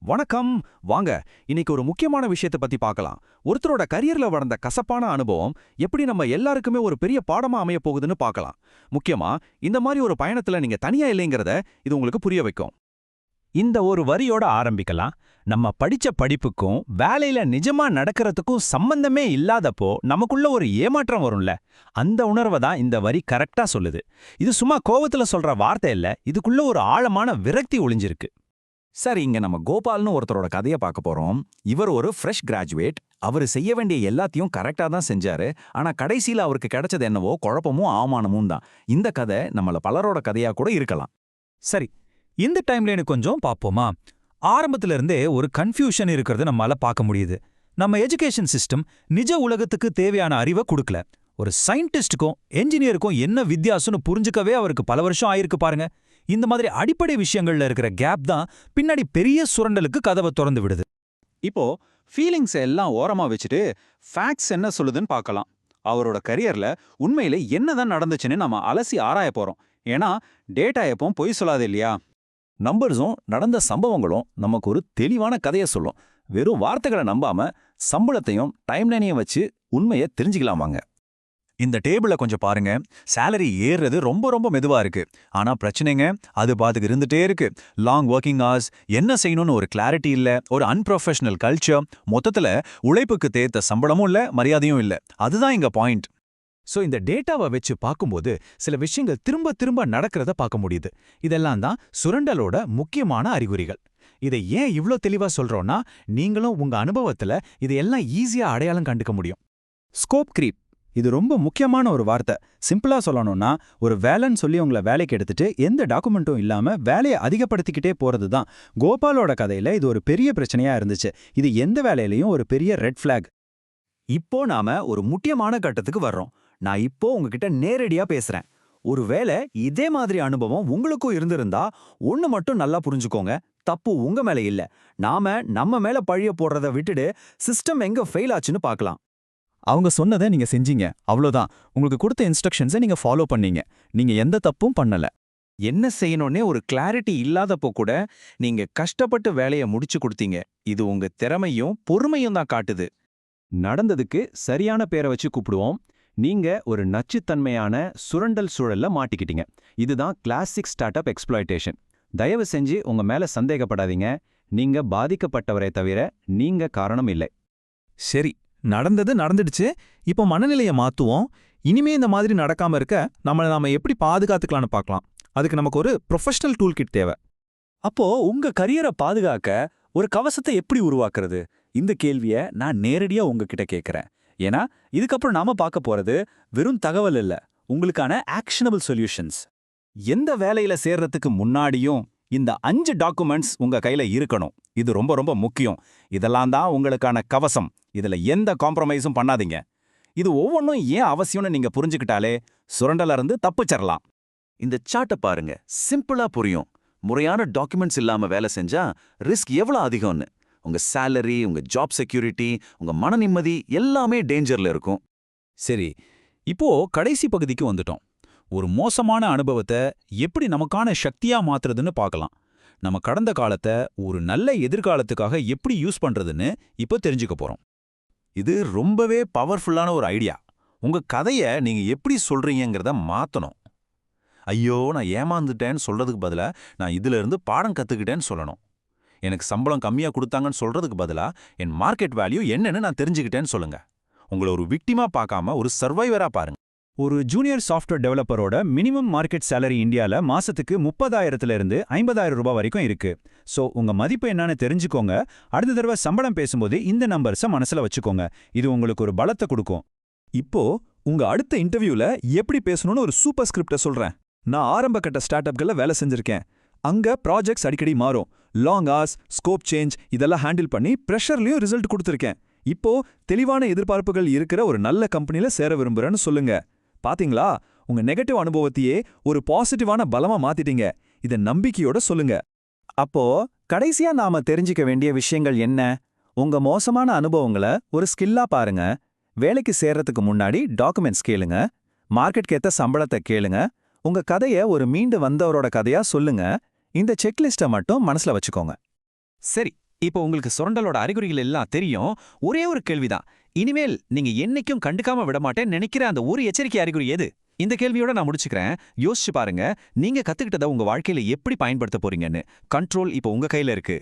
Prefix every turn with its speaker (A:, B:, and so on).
A: வணக்கம். வாங்க இன்னைக்கு ஒரு முக்கியமான விஷயத்தை பத்தி பார்க்கலாம். ஒருத்தரோட கரியர்ல வளர்ந்த கசப்பான அனுபவம் எப்படி நம்ம எல்லாருக்குமே ஒரு பெரிய பாடமா அமைய போகுதுன்னு பார்க்கலாம். முக்கியமா இந்த மாதிரி ஒரு பயணத்துல நீங்க தனியா இல்லைங்கிறத இது உங்களுக்கு புரிய வைக்கும்.
B: இந்த ஒரு வரியோட ஆரம்பிக்கலாம். நம்ம படிச்ச படிப்புக்கும் வேலையில நிஜமா நடக்கிறதுக்கும் சம்பந்தமே இல்லாதப்போ நமக்குள்ள ஒரு ஏமாற்றம் வரும்ல, அந்த உணர்வை தான் இந்த வரி கரெக்டா சொல்லுது. இது சும்மா கோவத்துல சொல்ற வார்த்தை இல்ல, இதுக்குள்ள ஒரு ஆழமான விரக்தி ஒளிஞ்சிருக்கு.
C: சார், இங்க நம்ம கோபால்னு ஒருத்தரோட கதையை பார்க்க போறோம். இவர் ஒரு ஃப்ரெஷ் கிராஜுவேட். அவர் செய்ய வேண்டிய எல்லாத்தையும் கரெக்டா தான் செஞ்சாரு. ஆனா கடைசியில அவருக்கு கிடைச்சது என்னவோ குழப்பமும் அவமானமும் தான். இந்த கதை நம்மள பலரோட கதையா கூட இருக்கலாம்.
B: சரி, இந்த டைம்லைனு கொஞ்சம் பாப்போமா? ஆரம்பத்துல இருந்தே ஒரு கன்ஃபியூஷன் இருக்கிறது நம்மால பார்க்க முடியுது. நம்ம எஜுகேஷன் சிஸ்டம் நிஜ உலகத்துக்கு தேவையான அறிவை கொடுக்கல. ஒரு சயின்டிஸ்டுக்கும் என்ஜினியருக்கும் என்ன வித்தியாசம்னு புரிஞ்சுக்கவே அவருக்கு பல வருஷம் ஆயிருக்கு பாருங்க. இந்த மாதிரி அடிப்படை விஷயங்கள்ல இருக்கிற கேப் தான் பின்னாடி பெரிய சுரண்டலுக்கு கதவை திறந்து விடுது.
C: இப்போ ஃபீலிங்ஸ் எல்லாம் ஓரமா வச்சுட்டு ஃபேக்ட்ஸ் என்ன சொல்லுதுன்னு பார்க்கலாம். அவரோட கரியர்ல உண்மையில என்னதான் நடந்துச்சுன்னு நம்ம அலசி ஆராய போறோம். ஏன்னா டேட்டா எப்பவும் பொய் சொல்லாது இல்லையா? நம்பர்ஸும் நடந்த சம்பவங்களும் நமக்கு ஒரு தெளிவான கதையை சொல்லும். வெறும் வார்த்தைகளை நம்பாம சம்பளத்தையும் டைம்லைனையும் வச்சு உண்மையை தெரிஞ்சுக்கலாமாங்க. இந்த டேபிள கொஞ்சம் பாருங்க. சேலரி ஏறுறது ரொம்ப ரொம்ப மெதுவா இருக்கு. ஆனா பிரச்சனைங்க, அது பாத்துக்கு இருந்துட்டே இருக்கு. லாங் ஒர்க்கிங் ஹவர்ஸ், என்ன செய்யணும்னு ஒரு கிளாரிட்டி இல்ல, ஒரு அன்ப்ரொஃபஷனல் கல்ச்சர், மொத்தத்துல உழைப்புக்கு தேத்த சம்பளமும் இல்ல, மரியாதையும் இல்ல. அதுதான் இங்க பாயிண்ட்.
B: சோ இந்த டேட்டாவை வச்சு பார்க்கும்போது சில விஷயங்கள் திரும்ப திரும்ப நடக்கிறத பார்க்க முடியுது. இதெல்லாம் தான் சுரண்டலோட முக்கியமான அறிகுறிகள். இதை ஏன் இவ்ளோ தெளிவா சொல்றோம்னா, நீங்களும் உங்க அனுபவத்துல இதையெல்லாம் ஈஸியா அடையாளம் கண்டுக்க முடியும்.
D: ஸ்கோப் கிரீப், இது ரொம்ப முக்கியமான ஒரு வார்த்தை. சிம்பிளா சொல்லணும்னா, ஒரு வேலைன்னு சொல்லி உங்களை வேலைக்கு எடுத்துட்டு எந்த டாக்குமெண்ட்டும் இல்லாம வேலையை அதிகப்படுத்திக்கிட்டே போறது தான். கோபாலோட கதையில இது ஒரு பெரிய பிரச்சனையா இருந்துச்சு. இது எந்த வேலையிலையும் ஒரு பெரிய ரெட் ஃபிளாக்.
C: இப்போ நாம ஒரு முக்கியமான கட்டத்துக்கு வர்றோம். நான் இப்போ உங்ககிட்ட நேரடியா பேசுறேன். ஒருவேளை இதே மாதிரி அனுபவம் உங்களுக்கும் இருந்திருந்தா ஒண்ணு மட்டும் நல்லா புரிஞ்சுக்கோங்க. தப்பு உங்க மேல இல்ல. நாம நம்ம மேல பழிய போடுறத விட்டுடு சிஸ்டம் எங்க ஃபெயில் ஆச்சுன்னு பார்க்கலாம்.
D: அவங்க சொன்னதை நீங்க செஞ்சீங்க, அவ்வளோதான். உங்களுக்கு கொடுத்த இன்ஸ்ட்ரக்ஷன்ஸை நீங்க ஃபாலோ பண்ணீங்க. நீங்க எந்த தப்பும் பண்ணல.
C: என்ன செய்யணும்னே ஒரு கிளாரிட்டி இல்லாதப்போ கூட நீங்க கஷ்டப்பட்டு வேலையை முடிச்சு கொடுத்தீங்க. இது உங்க திறமையும் பொறுமையும் தான் காட்டுது.
D: நடந்ததுக்கு சரியான பேரை வச்சு கூப்பிடுவோம். நீங்க ஒரு நச்சுத்தன்மையான சுரண்டல் சூழல்ல மாட்டிக்கிட்டீங்க. இதுதான் கிளாசிக் ஸ்டார்ட் அப் எக்ஸ்ப்ளாய்டேஷன். தயவு செஞ்சு உங்க மேல சந்தேகப்படாதீங்க. நீங்க பாதிக்கப்பட்டவரை தவிர நீங்க காரணம் இல்லை.
B: சரி, நடந்தது நடந்துடுச்சு. இப்போ மனநிலையை மாத்துவோம். இனிமே இந்த மாதிரி நடக்காம இருக்க நாம எப்படி பாதுகாத்துக்கலாம்னு பார்க்கலாம். அதுக்கு நமக்கு ஒரு ப்ரொஃபஷனல் டூல் கிட் தேவை.
C: அப்போ உங்க கரியரை பாதுகாக்க ஒரு கவசத்தை எப்படி உருவாக்குறது? இந்த கேள்வியை நான் நேரடியா உங்ககிட்ட கேட்கிறேன். ஏன்னா இதுக்கப்புறம் நாம பார்க்க போறது வெறும் தகவல் இல்ல, உங்களுக்கான ஆக்ஷனபிள் சொல்யூஷன்ஸ். எந்த வேலையில சேர்றதுக்கு முன்னாடியும் இந்த 5 டாக்குமெண்ட்ஸ் உங்க கையில இருக்கணும். இது ரொம்ப ரொம்ப முக்கியம். இதெல்லாம் தான் உங்களுக்கான கவசம். இதுல எந்த காம்ப்ரமைஸும் பண்ணாதீங்க. இது ஒவ்வொன்றும் ஏன் அவசியம்னு நீங்க புரிஞ்சுக்கிட்டாலே சுரண்டல இருந்து தப்பிச்சிடலாம். இந்த சார்ட்டை பாருங்க, சிம்பிளா புரியும். முறையான டாக்குமெண்ட்ஸ் இல்லாம வேலை செஞ்சா ரிஸ்க் எவ்வளவு அதிகம்னு. உங்க சேலரி, உங்க ஜாப் செக்யூரிட்டி, உங்க மன நிம்மதி எல்லாமே டேஞ்சர்ல இருக்கும்.
B: சரி, இப்போ கடைசி பகுதிக்கு வந்துட்டோம். ஒரு மோசமான அனுபவத்தை எப்படி நமக்கான சக்தியா மாத்துறதுன்னு பார்க்கலாம். நம்ம கடந்த காலத்தை ஒரு நல்ல எதிர்காலத்துக்காக எப்படி யூஸ் பண்றதுன்னு இப்போ தெரிஞ்சுக்க போறோம்.
C: இது ரொம்பவே பவர்ஃபுல்லான ஒரு ஐடியா. உங்க கதையை நீங்க எப்படி சொல்றீங்கிறத மாத்தணும். ஐயோ நான் ஏமாந்துட்டேன்னு சொல்றதுக்கு பதிலா நான் இதுல இருந்து பாடம் கத்துக்கிட்டேன்னு சொல்லணும். எனக்கு சம்பளம் கம்மியா கொடுத்தாங்கன்னு சொல்றதுக்கு பதிலா என் மார்க்கெட் வேல்யூ என்னன்னு நான் தெரிஞ்சுக்கிட்டேன்னு சொல்லுங்க. உங்களை ஒரு விக்டிமா பார்க்காம ஒரு சர்வைவரா பாருங்க.
D: ஒரு ஜூனியர் சாஃப்ட்வேர் டெவலப்பரோட மினிமம் மார்க்கெட் சேலரி இந்தியால மாசத்துக்கு 30,000 இருந்து 50,000 ரூபாய் வரைக்கும் இருக்கு. சோ உங்க மதிப்பு என்னன்னு தெரிஞ்சுக்கோங்க. அடுத்த தடவை சம்பளம் பேசும்போது இந்த நம்பர்ஸை மனசுல வச்சுக்கோங்க. இது உங்களுக்கு ஒரு பலத்தை கொடுக்கும்.
E: இப்போ உங்க அடுத்த இன்டர்வியூல எப்படி பேசணும்னு ஒரு சூப்பர் ஸ்கிரிப்ட சொல்றேன். நான் ஆரம்ப கட்ட ஸ்டார்ட் அப்கள்ல வேலை செஞ்சிருக்கேன். அங்க ப்ராஜெக்ட்ஸ் அடிக்கடி மாறும். லாங் ஹார்ஸ், ஸ்கோப் சேஞ்ச் இதெல்லாம் ஹேண்டில் பண்ணி ப்ரெஷர்லயும் ரிசல்ட் கொடுத்துருக்கேன். இப்போ தெளிவான எதிர்பார்ப்புகள் இருக்கிற ஒரு நல்ல கம்பெனில சேர விரும்புறேன்னு சொல்லுங்க. பாத்தீங்களா, உங்க நெகட்டிவ் அனுபவத்தையே ஒரு பாசிட்டிவான பலமா மாத்திட்டீங்க. இத நம்பிக்கையோட சொல்லுங்க.
C: அப்போ கடைசியா நாம தெரிஞ்சுக்க வேண்டிய விஷயங்கள் என்ன? உங்க மோசமான அனுபவங்களை ஒரு ஸ்கில்லா பாருங்க. வேலைக்கு சேர்றதுக்கு முன்னாடி டாக்குமெண்ட்ஸ் கேளுங்க. மார்க்கெட்க்கு ஏத்த சம்பளத்தை கேளுங்க. உங்க கதையை ஒரு மீண்டு வந்தவரோட கதையா சொல்லுங்க. இந்த செக்லிஸ்ட்டை மட்டும் மனசுல வச்சுக்கோங்க.
B: சரி,
A: இப்போ உங்களுக்கு சுரண்டலோட அறிகுறிகள் எல்லாம் தெரியும். ஒரே ஒரு கேள்விதான். இனிமேல் நீங்க என்னைக்கும் கண்டுக்காம விட மாட்டேன்னு நினைக்கிற அந்த ஒரு எச்சரிக்கை அறிகுறி எது? இந்த கேள்வியோட நான் முடிச்சுக்கிறேன். யோசிச்சு பாருங்க, நீங்க கத்துக்கிட்டதை உங்க வாழ்க்கையில எப்படி பயன்படுத்த போறீங்கன்னு. கண்ட்ரோல் இப்போ உங்க கையில இருக்கு.